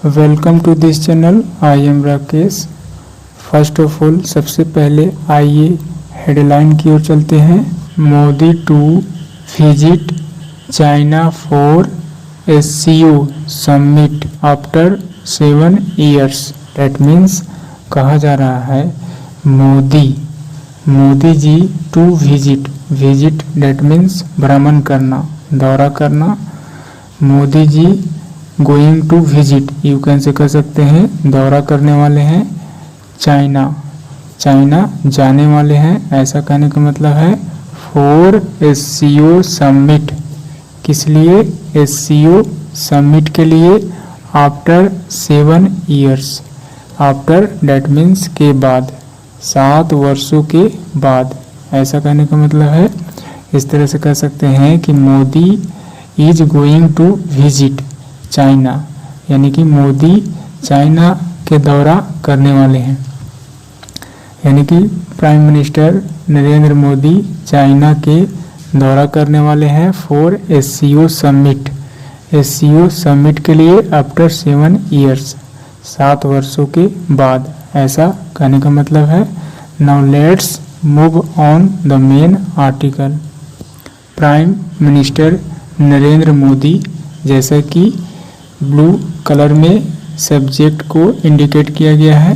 Welcome to this channel. I am Rakesh. First of all सबसे पहले आइए हेडलाइन की ओर चलते हैं। Modi to visit China for SCO summit after 7 years। That means कहा जा रहा है Modi ji to visit that means भ्रमण करना, दौरा करना। Modi ji going to visit you can say कह सकते हैं, दौरा करने वाले हैं। चाइना जाने वाले हैं, ऐसा कहने का मतलब है। फॉर SCO समिट, किस लिए? SCO समिट के लिए। After 7 years, after that means के बाद, 7 वर्षों के बाद, ऐसा कहने का मतलब है। इस तरह से कह सकते हैं कि Modi is going to visit China, यानी कि मोदी चाइना के दौरा करने वाले हैं। यानी कि prime minister Narendra Modi China के दौरा करने वाले हैं for SCO summit. SCO summit के लिए आफ्टर 7 years, 7 वर्षों के बाद, ऐसा कहने का मतलब है। Now let's move on the main article. Prime minister Narendra Modi, जैसा कि ब्लू कलर में सब्जेक्ट को इंडिकेट किया गया है,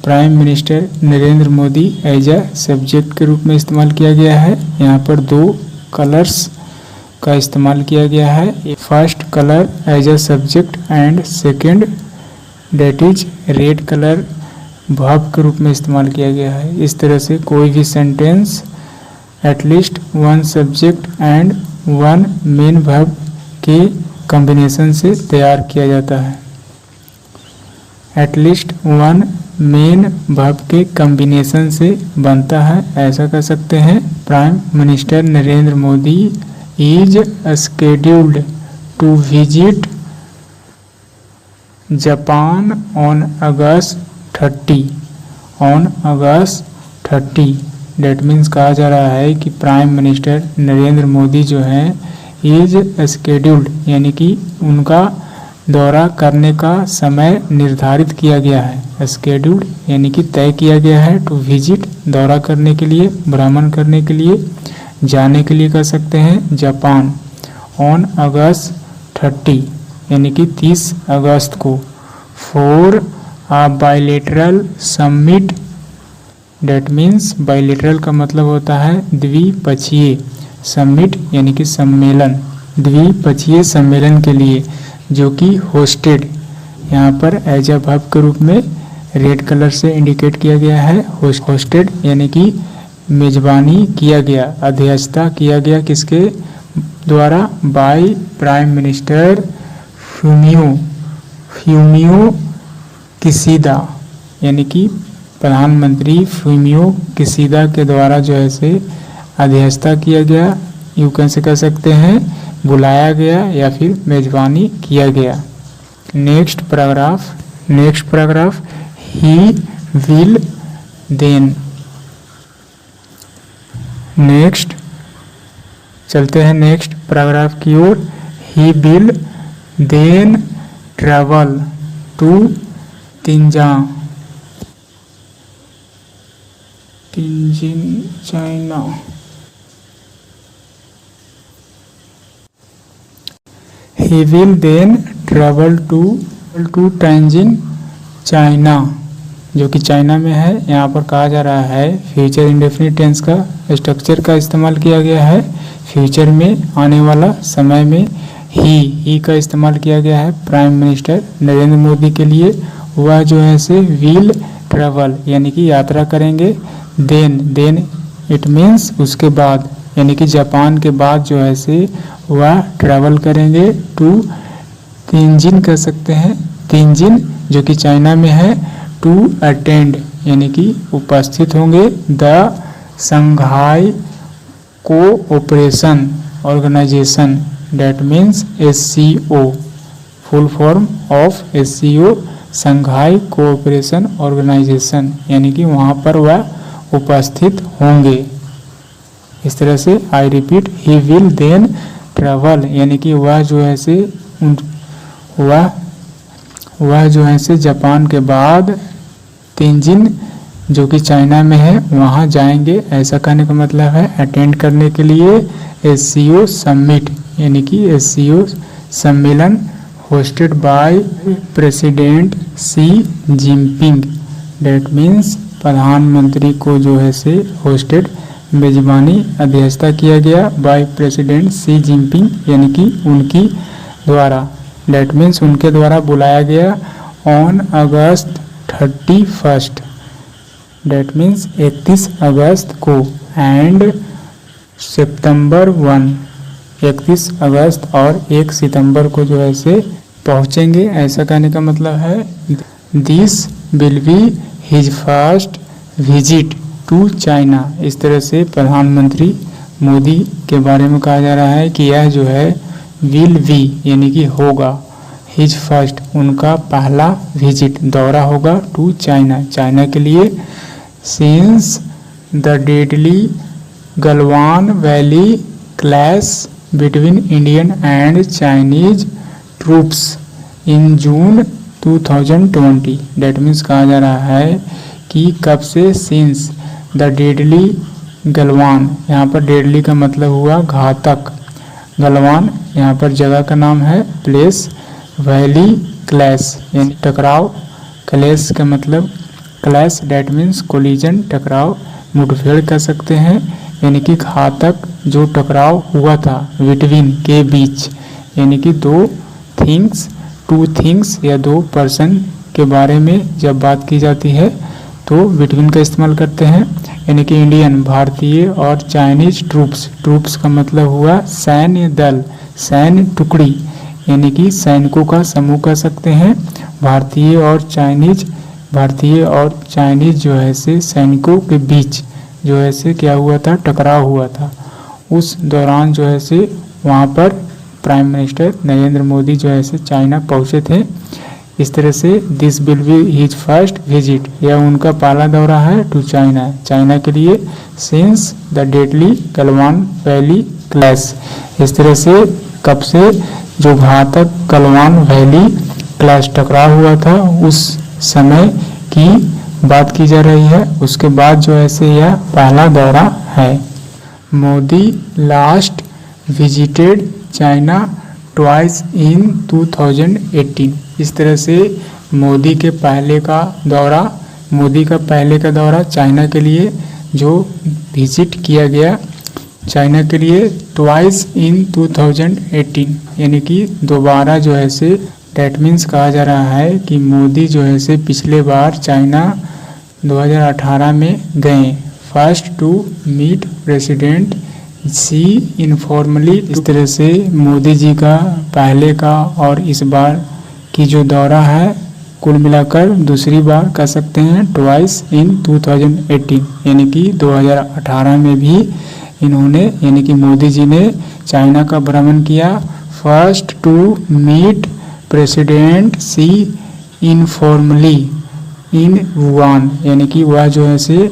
prime minister Narendra Modi as a subject के रूप में इस्तेमाल किया गया है। यहाँ पर 2 कलर्स का इस्तेमाल किया गया है। First colour as a subject and second that is red colour verb के रूप में इस्तेमाल किया गया है। इस तरह से कोई भी sentence at least 1 subject and 1 main verb के कॉम्बिनेशन से तैयार किया जाता है। एटलीस्ट 1 मेन वर्ब के कॉम्बिनेशन से बनता है, ऐसा कह सकते हैं। Prime minister Narendra Modi is scheduled to visit Japan on August 30। That means कहा जा रहा है कि प्राइम मिनिस्टर नरेंद्र मोदी जो हैं इज स्केड्यूल्ड, यानी कि उनका दौरा करने का समय निर्धारित किया गया है। स्केड्यूल्ड यानी कि तय किया गया है। टू विजिट दौरा करने के लिए, भ्रमण करने के लिए, जाने के लिए कह सकते हैं जापान। ऑन अगस्त 30 यानी कि 30 अगस्त को। For a bilateral summit, that means bilateral का मतलब होता है द्विपक्षीय, समिट यानी कि सम्मेलन, द्विपक्षीय सम्मेलन के लिए, जो कि होस्टेड, यहाँ पर एज अ वर्ब के रूप में रेड कलर से इंडिकेट किया गया है। होस्टेड यानी कि मेजबानी किया गया, अध्यक्षता किया गया, किसके द्वारा? बाय प्राइम मिनिस्टर फ्यूमियो किसीदा, यानी कि प्रधानमंत्री फ्यूमियो किसीदा के द्वारा जो है से अध्यक्षता किया गया, यू कैन से कह सकते हैं बुलाया गया या फिर मेजबानी किया गया। Next paragraph he will then. Next चलते हैं नेक्स्ट पैराग्राफ की ओर। He will then travel to Tianjin China. He will then travel to Tianjin China, जो कि चाइना में है। यहाँ पर कहा जा रहा है फ्यूचर इंडेफिनिट टेंस का स्ट्रक्चर का इस्तेमाल किया गया है। फ्यूचर में आने वाला समय में ही का इस्तेमाल किया गया है प्राइम मिनिस्टर नरेंद्र मोदी के लिए। वह जो है से विल ट्रैवल यानी कि यात्रा करेंगे। देन इट मीन्स उसके बाद, यानी कि जापान के बाद जो है से वह ट्रैवल करेंगे टू तिंजिन कह सकते हैं, तिंजिन जो कि चाइना में है। टू अटेंड यानी कि उपस्थित होंगे the Shanghai Cooperation Organisation, that means SCO, full form of SCO Shanghai Cooperation Organisation, यानी कि वहाँ पर वह उपस्थित होंगे। इस तरह से I repeat, he will then travel यानी कि वह जो है से वह वह जो है से जापान के बाद तेंजिन जो कि चाइना में है वहाँ जाएंगे। ऐसा कहने का मतलब है अटेंड करने के लिए SCO समिट, यानी कि SCO सम्मेलन hosted by president Xi Jinping. That means प्रधानमंत्री को जो है से होस्टेड मेजबानी अध्यक्षता किया गया बाय प्रेसिडेंट सी जिनपिंग, यानी कि उनकी द्वारा। डेट मीन्स उनके द्वारा बुलाया गया ऑन अगस्त 31, डेट मीन्स 31 अगस्त को, एंड सितंबर 1, 31 अगस्त और 1 सितंबर को जो है से पहुंचेंगे। ऐसा कहने का मतलब है this will be his first visit to China. इस तरह से प्रधानमंत्री मोदी के बारे में कहा जा रहा है कि यह जो है विल बी यानी कि होगा, हिज फर्स्ट उनका पहला विजिट दौरा होगा टू चाइना, चाइना के लिए। Since the deadly Galwan valley clash between Indian and Chinese troops in June 2020। Date means कहा जा रहा है कि कब से, सिंस द डेडली गलवान, यहाँ पर डेडली का मतलब हुआ घातक, गलवान यहाँ पर जगह का नाम है, प्लेस, वैली क्लैश यानी टकराव, क्लैश का मतलब क्लैश डेट मीन्स कोलिजन, टकराव, मुठभेड़ कर सकते हैं, यानी कि घातक जो टकराव हुआ था बिटवीन के बीच, यानी कि दो थिंग्स, टू थिंग्स या दो पर्सन के बारे में जब बात की जाती है तो बिटवीन का इस्तेमाल करते हैं, यानी कि इंडियन भारतीय और चाइनीज ट्रूप्स, ट्रूप्स का मतलब हुआ सैन्य दल, सैन्य टुकड़ी, यानी कि सैनिकों का समूह कह सकते हैं। भारतीय और चाइनीज जो है से सैनिकों के बीच जो है से क्या हुआ था, टकराव हुआ था। उस दौरान जो है से वहाँ पर प्राइम मिनिस्टर नरेंद्र मोदी जो है से चाइना पहुँचे थे। इस तरह से this will be his first visit, यह उनका पहला दौरा है टू चाइना, चाइना के लिए। Since the deadly Galwan valley clash, इस तरह से कब से जो घातक गलवान वैली क्लैश टकराव हुआ था उस समय की बात की जा रही है। उसके बाद जो है से यह पहला दौरा है। Modi last visited China twice in 2018। इस तरह से मोदी का पहले का दौरा चाइना के लिए जो विजिट किया गया चाइना के लिए ट्वाइस इन 2018, यानी कि दोबारा जो है से, डेट मीन्स कहा जा रहा है कि मोदी जो है से पिछले बार चाइना 2018 में गए। First to meet president Xi informally. इस तरह से मोदी जी का पहले का और इस बार की जो दौरा है कुल मिलाकर दूसरी बार कह सकते हैं ट्वाइस इन 2018, यानी कि 2018 में भी इन्होंने यानी कि मोदी जी ने चाइना का भ्रमण किया। First to meet president Xi informally in Wuhan, यानी कि वह जो है से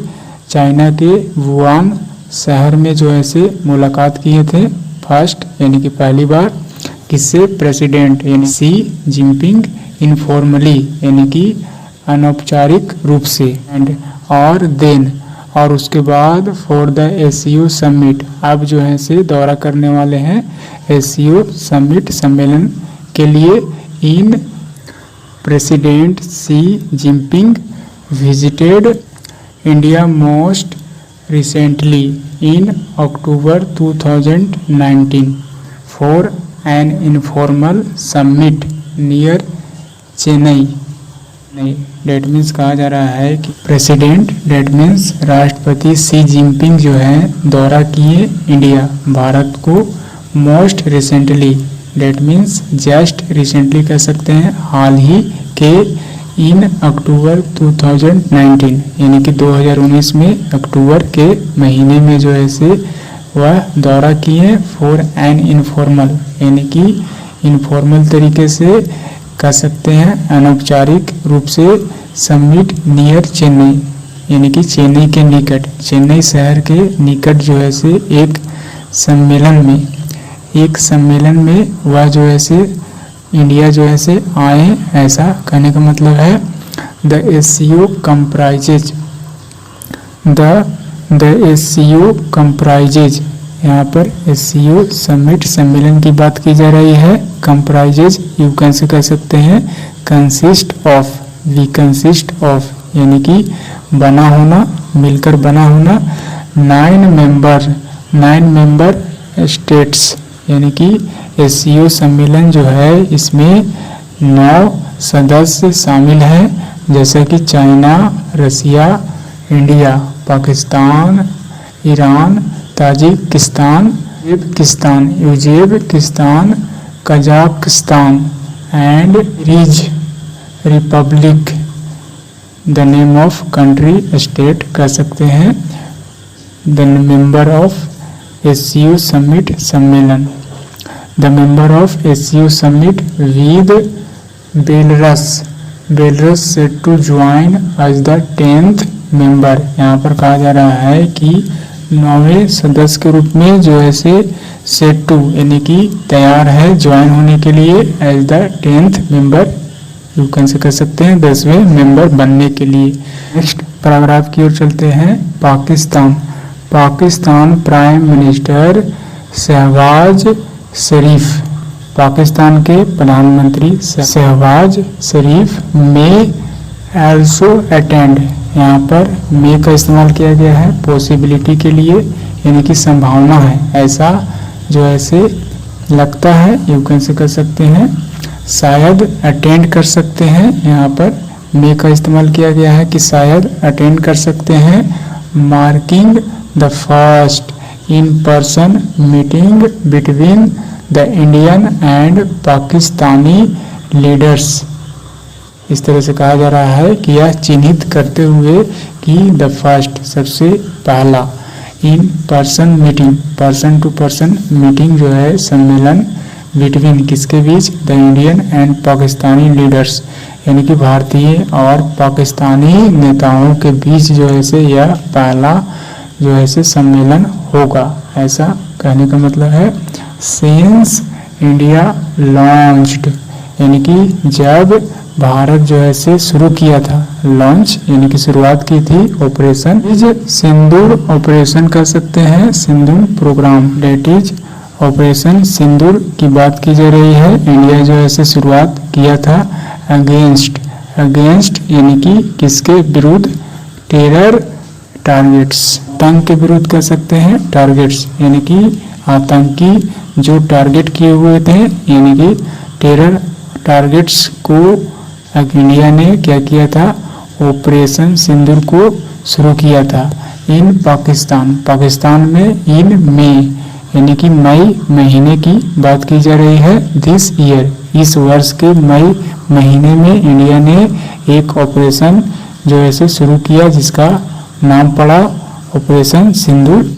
चाइना के वुहान शहर में जो है से मुलाकात किए थे फर्स्ट, यानी कि पहली बार। किससे? प्रेसिडेंट यानी सी जिनपिंग, इनफॉर्मली यानी कि अनौपचारिक रूप से, एंड और देन और उसके बाद फॉर द SCO समिट। अब जो है से दौरा करने वाले हैं SCO समिट सम्मेलन के लिए। In president Xi Jinping visited India most recently in October 2019 for an informal summit near Chennai. That means कहा जा रहा है कि प्रेसिडेंट डेट मीन्स राष्ट्रपति सी जिनपिंग जो है दौरा किए इंडिया भारत को most recently, that means just recently कह सकते हैं हाल ही के, इन अक्टूबर 2019 यानी कि 2019 में अक्टूबर के महीने में जो है से वह दौरा किए। फॉर एन इनफॉर्मल यानी कि इनफॉर्मल तरीके से कह सकते हैं अनौपचारिक रूप से समिट नियर चेन्नई, यानी कि चेन्नई के निकट, चेन्नई शहर के निकट जो है से एक सम्मेलन में वह जो है से इंडिया जो है से आए, ऐसा कहने का मतलब है। The SCO comprises, the SCO comprises, यहाँ पर SCO समिट सम्मेलन की बात की जा रही है। कंप्राइजेज यू कैसे कह सकते हैं, consist of, we consist of, यानी कि बना होना, मिलकर बना होना। 9 मेंबर स्टेट्स, यानी कि SCO सम्मेलन जो है इसमें 9 सदस्य शामिल हैं, जैसा कि China, Russia, India, Pakistan, Iran, Tajikistan, Uzbekistan, Kazakhstan and republic. The name of country, state कह सकते हैं। The member of SCO summit सम्मेलन, the member of SCO summit with Belarus set to join as the 10th member. यहाँ पर कहा जा रहा है कि 9वें सदस्य के रूप में जो है से सेट टू, यानी कि तैयार है ज्वाइन होने के लिए as the 10th member, you can say कह सकते हैं 10वें मेंबर बनने के लिए। नेक्स्ट पैराग्राफ की ओर चलते हैं। पाकिस्तान प्राइम मिनिस्टर शहबाज शरीफ, पाकिस्तान के प्रधानमंत्री शहबाज शरीफ में also अटेंड, यहाँ पर मे का इस्तेमाल किया गया है पॉसिबिलिटी के लिए, यानी कि संभावना है, ऐसा जो ऐसे लगता है, यू कैन से कर सकते हैं। शायद अटेंड कर सकते हैं, यहाँ पर मे का इस्तेमाल किया गया है कि शायद अटेंड कर सकते हैं। Marking the first in person meeting between the Indian and Pakistani leaders, इस तरह से कहा जा रहा है कि यह चिन्हित करते हुए कि द फर्स्ट, सबसे पहला, in person meeting, person to person meeting जो है सम्मेलन, बिटवीन किसके बीच, the Indian and Pakistani leaders, यानी कि भारतीय और पाकिस्तानी नेताओं के बीच जो है से यह पहला जो है से सम्मेलन होगा, ऐसा कहने का मतलब है। सिंस इंडिया लॉन्च्ड, यानी कि जब भारत जो है से शुरू किया था, लॉन्च यानी कि शुरुआत की थी, ऑपरेशन सिंदूर, ऑपरेशन कर सकते हैं सिंदूर प्रोग्राम, डेट इज ऑपरेशन सिंदूर की बात की जा रही है। इंडिया जो है से शुरुआत किया था अगेंस्ट यानी कि किसके विरुद्ध, टेरर टारगेट्स, आतंक के विरुद्ध कह सकते हैं, टारगेट्स यानी कि आतंकी जो टारगेट किए हुए थे, यानी कि टेरर टारगेट्स को इंडिया ने क्या किया था, ऑपरेशन सिंदूर को शुरू किया था। इन पाकिस्तान में इन मई यानी कि मई महीने की बात की जा रही है। दिस ईयर, इस वर्ष के मई महीने में इंडिया ने एक ऑपरेशन जो ऐसे शुरू किया जिसका नाम पड़ा ऑपरेशन सिंदूर।